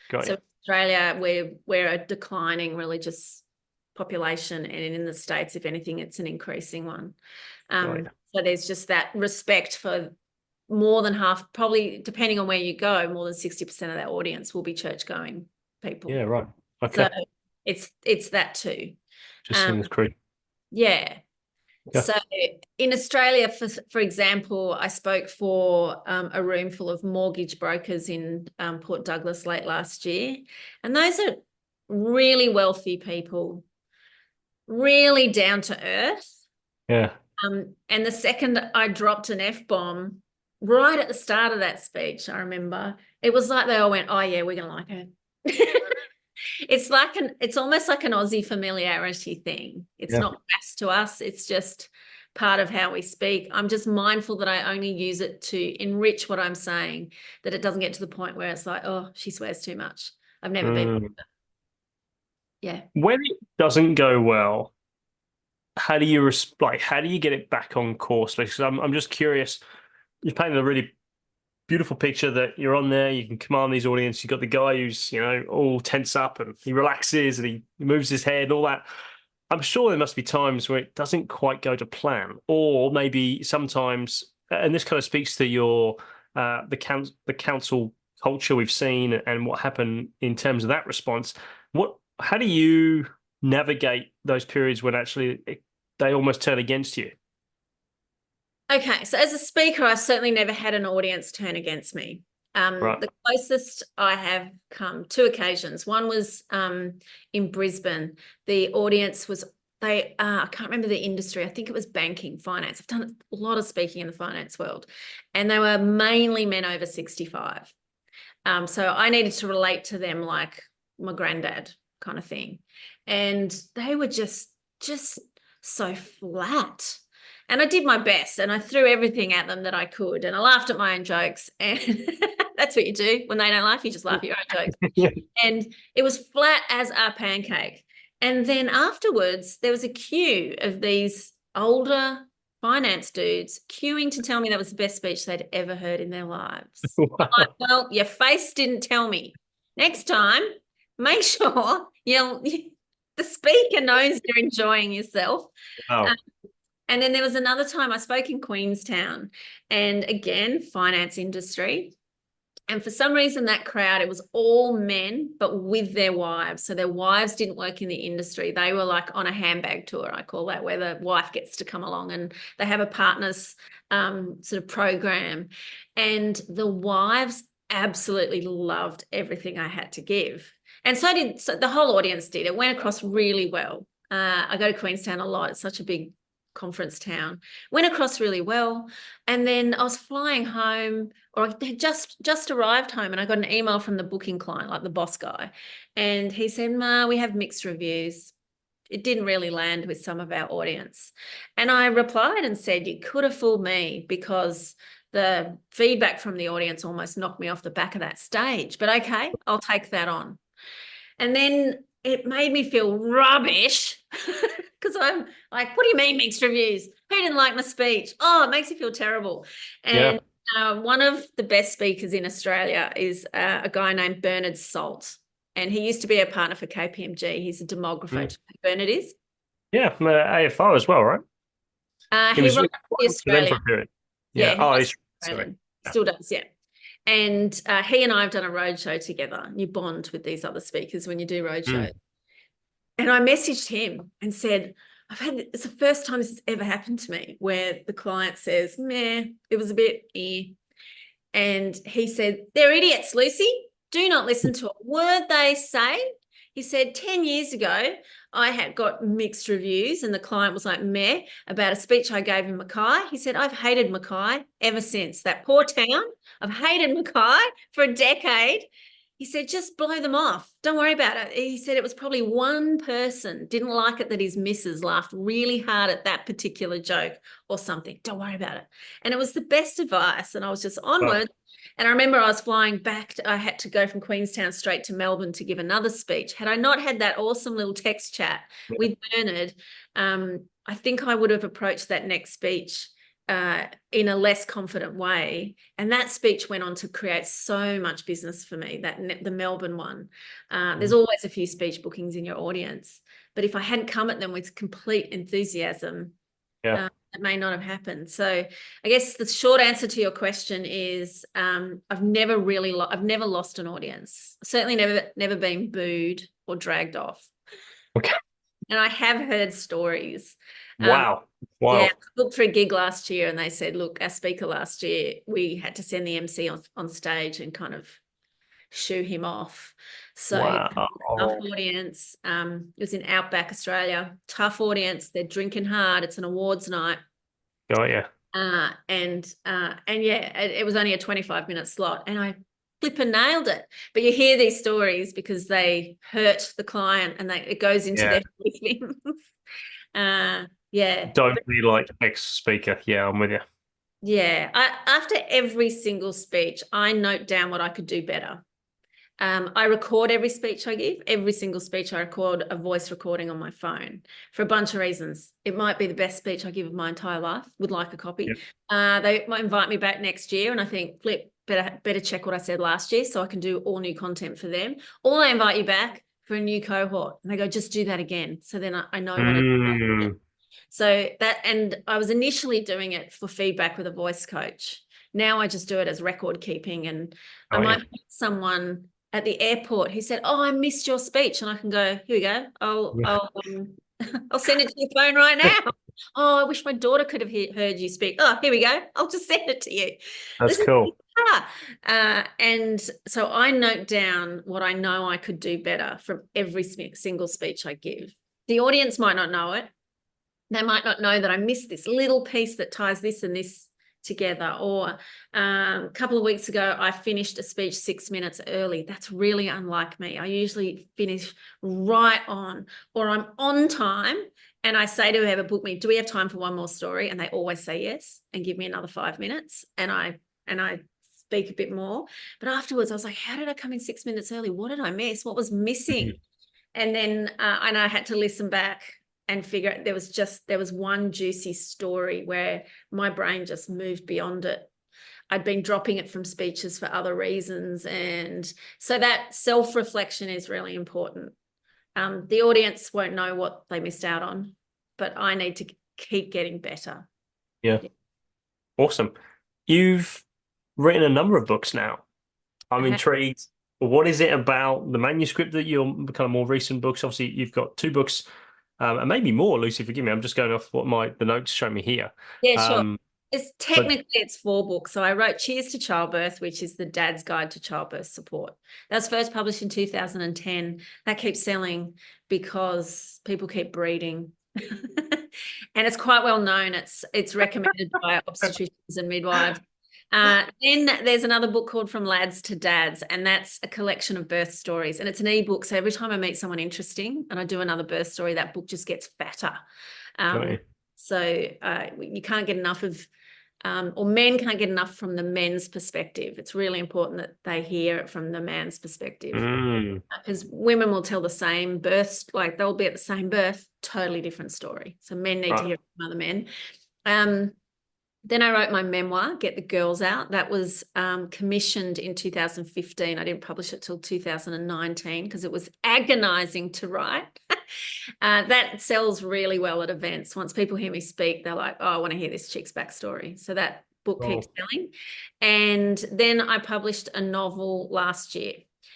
Got So it. Australia, we're a declining religious population, and in the States, if anything, it's an increasing one. So there's just that respect for more than half, probably depending on where you go, more than 60% of that audience will be church-going people. Yeah, right. Okay. So it's that too. Just seems crazy. Yeah. So in Australia, for example, I spoke for a room full of mortgage brokers in Port Douglas late last year. And those are really wealthy people, really down to earth. Yeah. And the second I dropped an F-bomb right at the start of that speech, I remember, it was like they all went, "Oh yeah, we're going to like her." It's almost like an Aussie familiarity thing. It's not mass to us. It's just part of how we speak. I'm just mindful that I only use it to enrich what I'm saying, that it doesn't get to the point where it's like, "Oh, she swears too much." I've never been. Yeah. When it doesn't go well, how do you how do you get it back on course? Because I'm just curious. You've painted a really beautiful picture that you're on there. You can command these audience. You've got the guy who's, all tense up and he relaxes and he moves his head and all that. I'm sure there must be times where it doesn't quite go to plan, or maybe sometimes, and this kind of speaks to your the council culture we've seen and what happened in terms of that response. How do you navigate those periods when actually they almost turn against you? Okay, so as a speaker, I've certainly never had an audience turn against me. Right. The closest I have come, 2 occasions. One was in Brisbane. The audience was, I can't remember the industry. I think it was banking, finance. I've done a lot of speaking in the finance world, and they were mainly men over 65. So I needed to relate to them like my granddad kind of thing. And they were just so flat. And I did my best and I threw everything at them that I could. And I laughed at my own jokes. And that's what you do when they don't laugh, you just laugh at your own jokes. Yeah. And it was flat as a pancake. And then afterwards, there was a queue of these older finance dudes queuing to tell me that was the best speech they'd ever heard in their lives. Wow. I'm like, well, your face didn't tell me. Next time, make sure the speaker knows you're enjoying yourself. Wow. And then there was another time I spoke in Queenstown, and again, finance industry. And for some reason, that crowd, it was all men, but with their wives. So their wives didn't work in the industry. They were like on a handbag tour, I call that, where the wife gets to come along and they have a partners sort of program. And the wives absolutely loved everything I had to give. And so the whole audience did. It went across really well. I go to Queenstown a lot. It's such a big conference town. Went across really well. And then I was flying home, or I had just arrived home, and I got an email from the booking client, like the boss guy. And he said, Ma, we have mixed reviews. It didn't really land with some of our audience. And I replied and said, you could have fooled me, because the feedback from the audience almost knocked me off the back of that stage. But okay, I'll take that on. And then it made me feel rubbish, because I'm like, what do you mean mixed reviews? Who didn't like my speech? Oh, it makes you feel terrible. And one of the best speakers in Australia is a guy named Bernard Salt. And he used to be a partner for KPMG. He's a demographer. Mm. Bernard is? Yeah, AFO as well, right? He runs the Australian. Yeah. Oh, he's Australian. Still does, yeah. And he and I have done a roadshow together. You bond with these other speakers when you do roadshows. And I messaged him and said, it's the first time this has ever happened to me, where the client says, meh, it was a bit And he said, they're idiots, Lucy. Do not listen to a word they say. He said, 10 years ago, I had got mixed reviews, and the client was like, meh, about a speech I gave in Mackay. He said, I've hated Mackay ever since. That poor town. I've hated Mackay for a decade. He said, just blow them off. Don't worry about it. He said it was probably one person didn't like it that his missus laughed really hard at that particular joke or something. Don't worry about it. And it was the best advice. And I was just onward. Oh. And I remember I was flying back. I had to go from Queenstown straight to Melbourne to give another speech. Had I not had that awesome little text chat with Bernard, I think I would have approached that next speech in a less confident way. And that speech went on to create so much business for me, the Melbourne one. There's always a few speech bookings in your audience, but if I hadn't come at them with complete enthusiasm, it may not have happened. So I guess the short answer to your question is I've never lost an audience. Certainly never been booed or dragged off. Okay. And I have heard stories. Wow. Yeah, I booked for a gig last year, and they said, look, our speaker last year, we had to send the MC on stage and kind of shoo him off. So tough audience. It was in Outback, Australia. Tough audience. They're drinking hard. It's an awards night. Oh, yeah. And yeah, it was only a 25-minute slot, and I flipping nailed it. But you hear these stories because they hurt the client, and it goes into their feelings. Don't be like ex-speaker. Yeah, I'm with you. Yeah. After every single speech, I note down what I could do better. I record every speech I give. Every single speech I record a voice recording on my phone for a bunch of reasons. It might be the best speech I give of my entire life. Would like a copy. Yep. They might invite me back next year, and I think, flip, better check what I said last year so I can do all new content for them. Or they invite you back for a new cohort, and they go, just do that again. So then I know what to do. So and I was initially doing it for feedback with a voice coach. Now I just do it as record keeping, and I might meet someone at the airport who said, oh, I missed your speech. And I can go, here we go. I'll send it to your phone right now. Oh, I wish my daughter could have heard you speak. Oh, here we go. I'll just send it to you. That's cool. And so I note down what I know I could do better from every single speech I give. The audience might not know it. They might not know that I missed this little piece that ties this and this together. Or a couple of weeks ago, I finished a speech 6 minutes early. That's really unlike me. I usually finish right on, or I'm on time. And I say to whoever booked me, do we have time for one more story? And they always say yes and give me another 5 minutes. And I speak a bit more. But afterwards, I was like, how did I come in 6 minutes early? What did I miss? What was missing? And then and I had to listen back and figure out there was one juicy story where my brain just moved beyond it. I'd been dropping it from speeches for other reasons. And so that self-reflection is really important. The audience won't know what they missed out on, but I need to keep getting better. Yeah. Awesome. You've written a number of books now. I'm intrigued. What is it about the manuscript that your kind of more recent books? Obviously, you've got 2 books, and maybe more. Lucy, forgive me. I'm just going off what the notes show me here. Yeah, sure. It's 4 books. So I wrote Cheers to Childbirth, which is the Dad's Guide to Childbirth Support. That was first published in 2010. That keeps selling because people keep breeding. And it's quite well known. It's recommended by obstetricians and midwives. Then there's another book called From Lads to Dads, and that's a collection of birth stories. And it's an ebook. So every time I meet someone interesting and I do another birth story, that book just gets fatter. So you can't get enough of, or men can't get enough from the men's perspective. It's really important that they hear it from the man's perspective, because women will tell the same birth, like they'll be at the same birth, totally different story. So men need to hear it from other men. Then I wrote my memoir, Get the Girls Out. That was commissioned in 2015. I didn't publish it till 2019 because it was agonizing to write. That sells really well at events. Once people hear me speak, they're like, oh, I want to hear this chick's backstory. So that book keeps selling. And then I published a novel last year.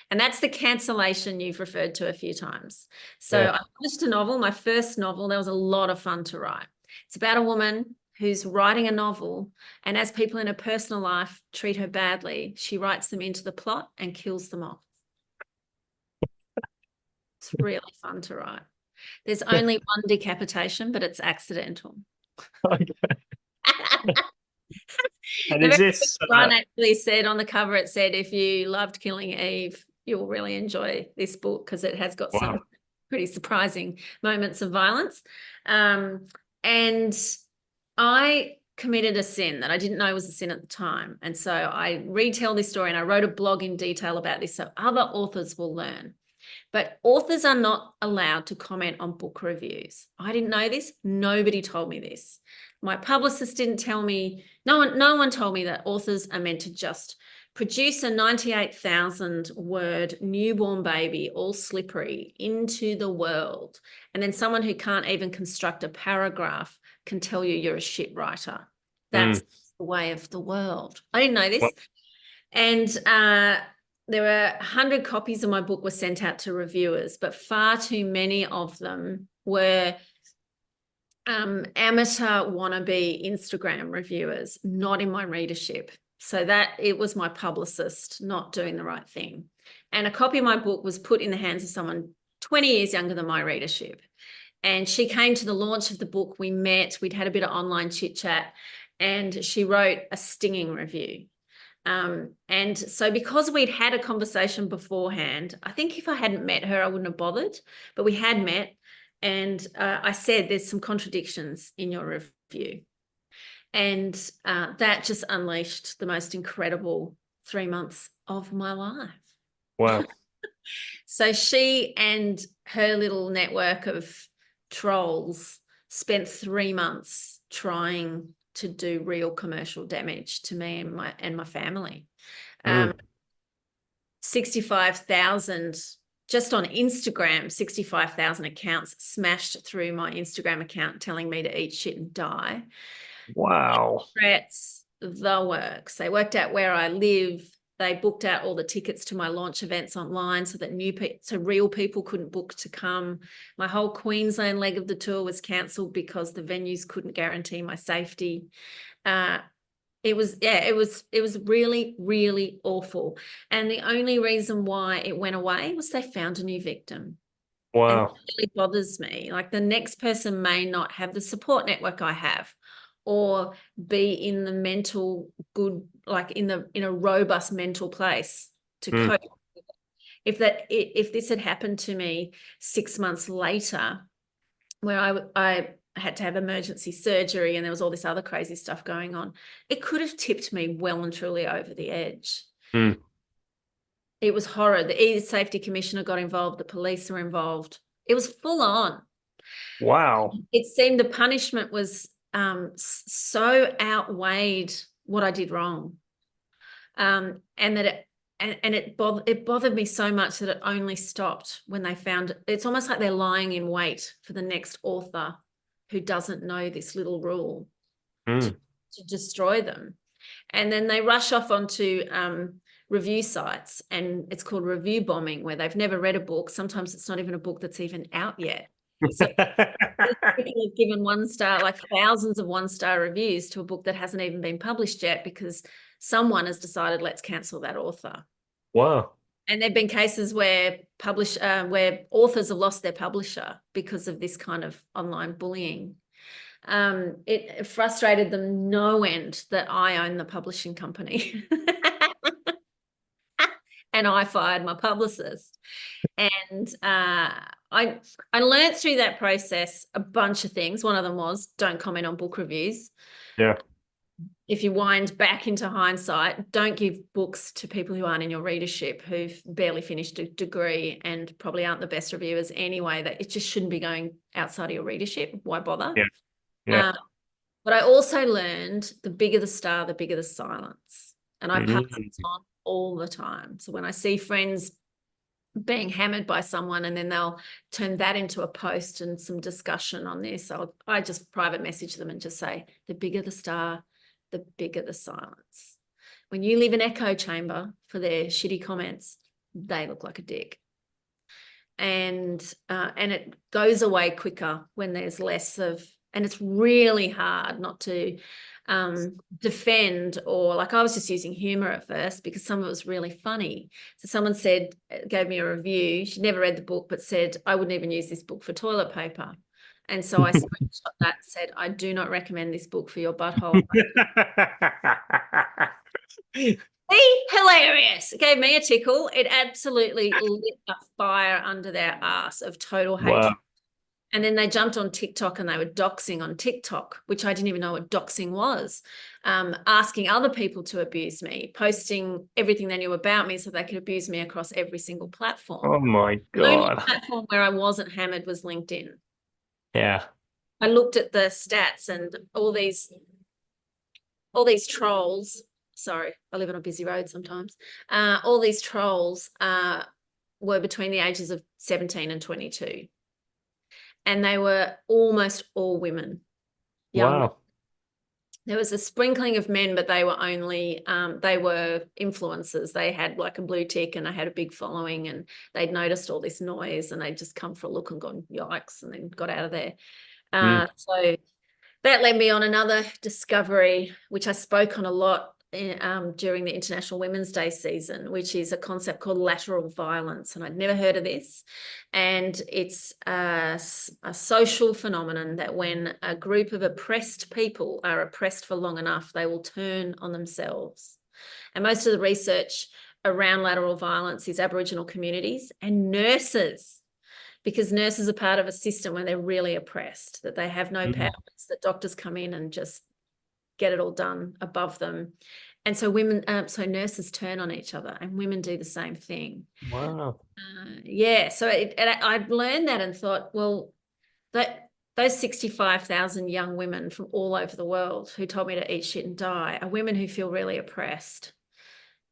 And that's the cancellation you've referred to a few times. So I published a novel, my first novel. That was a lot of fun to write. It's about a woman who's writing a novel, and as people in her personal life treat her badly, she writes them into the plot and kills them off. It's really fun to write. There's only one decapitation, but it's accidental. Okay. And is this one actually said on the cover, it said, if you loved killing Eve, you'll really enjoy this book because it has got some pretty surprising moments of violence. And I committed a sin that I didn't know was a sin at the time. And so I retell this story, and I wrote a blog in detail about this so other authors will learn. But authors are not allowed to comment on book reviews. I didn't know this. Nobody told me this. My publicist didn't tell me. No one told me that authors are meant to just produce a 98,000 word newborn baby, all slippery, into the world. And then someone who can't even construct a paragraph can tell you you're a shit writer. That's the way of the world. I didn't know this. What? And there were 100 copies of my book were sent out to reviewers, but far too many of them were amateur wannabe Instagram reviewers, not in my readership. So that it was my publicist not doing the right thing. And a copy of my book was put in the hands of someone 20 years younger than my readership. And she came to the launch of the book. We met, we'd had a bit of online chit chat, and she wrote a stinging review. And so because we'd had a conversation beforehand, I think if I hadn't met her, I wouldn't have bothered, but we had met, and I said, there's some contradictions in your review. And that just unleashed the most incredible 3 months of my life. Wow. So she and her little network of trolls spent 3 months trying to do real commercial damage to me and my family. 65,000 just on Instagram, 65,000 accounts smashed through my Instagram account telling me to eat shit and die. Wow. Threats, the works. They worked out where I live. They booked out all the tickets to my launch events online so that real people couldn't book to come. My whole Queensland leg of the tour was cancelled because the venues couldn't guarantee my safety. It was really, really awful. And the only reason why it went away was they found a new victim. And Wow. it really bothers me. Like, the next person may not have the support network I have, or be in the mental good, like in a robust mental place to cope. If this had happened to me 6 months later, where I had to have emergency surgery and there was all this other crazy stuff going on, it could have tipped me well and truly over the edge. It was horror. The E-Safety Commissioner got involved. The police were involved. It was full on. Wow. It seemed the punishment was so outweighed what I did wrong, and that it bothered me so much that it only stopped when they found it. It's almost like they're lying in wait for the next author who doesn't know this little rule to destroy them. And then they rush off onto review sites, and it's called review bombing, where they've never read a book. Sometimes it's not even a book that's even out yet. So people have given 1 star, like thousands of 1-star reviews to a book that hasn't even been published yet, because someone has decided, let's cancel that author. Wow. And there've been cases where authors have lost their publisher because of this kind of online bullying. It frustrated them no end that I own the publishing company. And I fired my publicist. And I learned through that process a bunch of things. One of them was, don't comment on book reviews. Yeah. If you wind back into hindsight, don't give books to people who aren't in your readership, who've barely finished a degree and probably aren't the best reviewers anyway. That it just shouldn't be going outside of your readership. Why bother? Yeah. Yeah. But I also learned, the bigger the star, the bigger the silence. And I pass this on all the time. So when I see friends being hammered by someone and then they'll turn that into a post and some discussion on this, I just private message them and just say, the bigger the star, the bigger the silence. When you leave an echo chamber for their shitty comments, they look like a dick. And it goes away quicker when there's less of, and it's really hard not to defend, or, like, I was just using humor at first because some of it was really funny. So someone gave me a review. She'd never read the book, but said, I wouldn't even use this book for toilet paper. And so I screenshot that and said, I do not recommend this book for your butthole. Hilarious. It gave me a tickle. It absolutely lit a fire under their ass of total hatred. Wow. And then they jumped on TikTok and they were doxing on TikTok, which I didn't even know what doxing was, asking other people to abuse me, posting everything they knew about me so they could abuse me across every single platform. Oh my The only God. platform where I wasn't hammered was LinkedIn. Yeah. I looked at the stats, and all these trolls, sorry, I live on a busy road sometimes, all these trolls were between the ages of 17 and 22. And they were almost all women. Young. Wow. There was a sprinkling of men, but they were only, they were influencers. They had like a blue tick and they had a big following, and they'd noticed all this noise and they'd just come for a look and gone, yikes, and then got out of there. So that led me on another discovery, which I spoke on a lot during the International Women's Day season, which is a concept called lateral violence. And I'd never heard of this. And it's a social phenomenon that when a group of oppressed people are oppressed for long enough, they will turn on themselves. And most of the research around lateral violence is Aboriginal communities and nurses, because nurses are part of a system where they're really oppressed, that they have no powers, that doctors come in and just get it all done above them. And so nurses turn on each other, and women do the same thing. Wow. So I learned that and thought, well, those 65,000 young women from all over the world who told me to eat shit and die are women who feel really oppressed.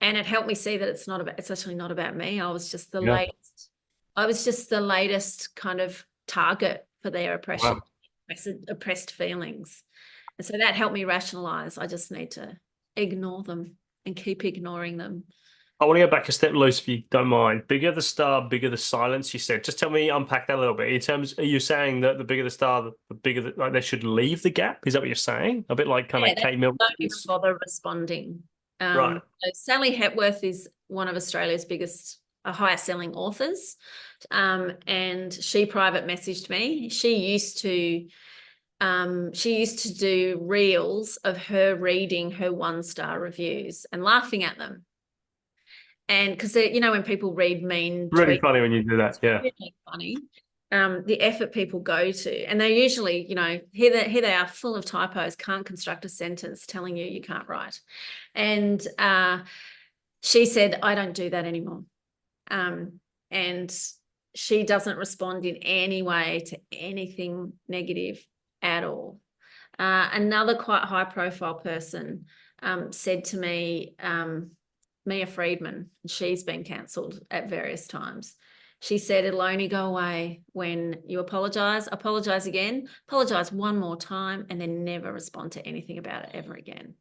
And it helped me see that it's actually not about me. I was just the latest. I was just the latest kind of target for their oppression, oppressed feelings. And so that helped me rationalize. I just need to ignore them and keep ignoring them I want to go back a step, Lucy, if you don't mind. Bigger the star, bigger the silence, you said. Just tell me, unpack that a little bit. In terms, are you saying that the bigger the star, the bigger like they should leave the gap? Is that what you're saying? A bit like kind of They Kate Milton. don't even bother responding. Right. So Sally Hepworth is one of Australia's biggest, highest selling authors. And she private messaged me. She used to do reels of her reading her 1-star reviews and laughing at them. And because when people read mean Really tweets, funny when you do that. Yeah. it's really funny. The effort people go to, and they're usually, here they are full of typos, can't construct a sentence, telling you can't write. And she said, I don't do that anymore. And she doesn't respond in any way to anything negative at all. Another quite high profile person said to me, Mia Friedman, she's been cancelled at various times. She said it'll only go away when you apologise again, apologise one more time, and then never respond to anything about it ever again.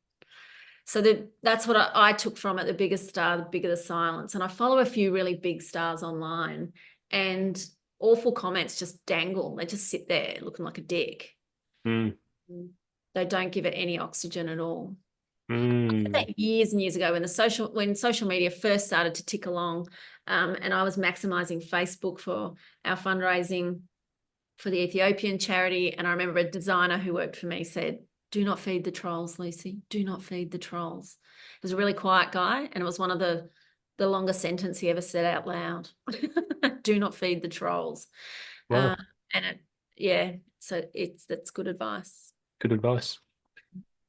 So that's what I took from it. The bigger star, the bigger the silence. And I follow a few really big stars online, and awful comments just dangle. They just sit there looking like a dick. Mm. They don't give it any oxygen at all. I Mm. did that years and years ago when social media first started to tick along, and I was maximising Facebook for our fundraising for the Ethiopian charity. And I remember a designer who worked for me said, do not feed the trolls, Lucy. Do not feed the trolls. He was a really quiet guy, and it was one of the longest sentence he ever said out loud. Do not feed the trolls. Wow. So that's good advice. Good advice.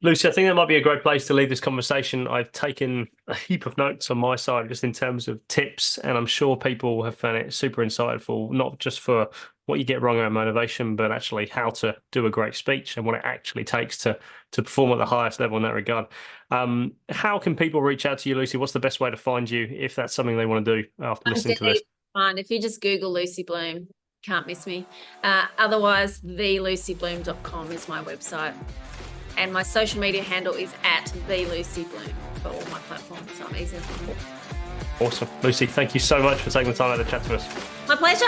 Lucy, I think that might be a great place to leave this conversation. I've taken a heap of notes on my side just in terms of tips, and I'm sure people have found it super insightful, not just for what you get wrong around motivation, but actually how to do a great speech and what it actually takes to perform at the highest level in that regard. How can people reach out to you, Lucy? What's the best way to find you if that's something they want to do after listening to this? Fine. If you just Google Lucy Bloom, can't miss me. Otherwise, thelucybloom.com is my website. And my social media handle is @thelucybloom for all my platforms. So I'm easy to find. Awesome. Lucy, thank you so much for taking the time out to chat to us. My pleasure.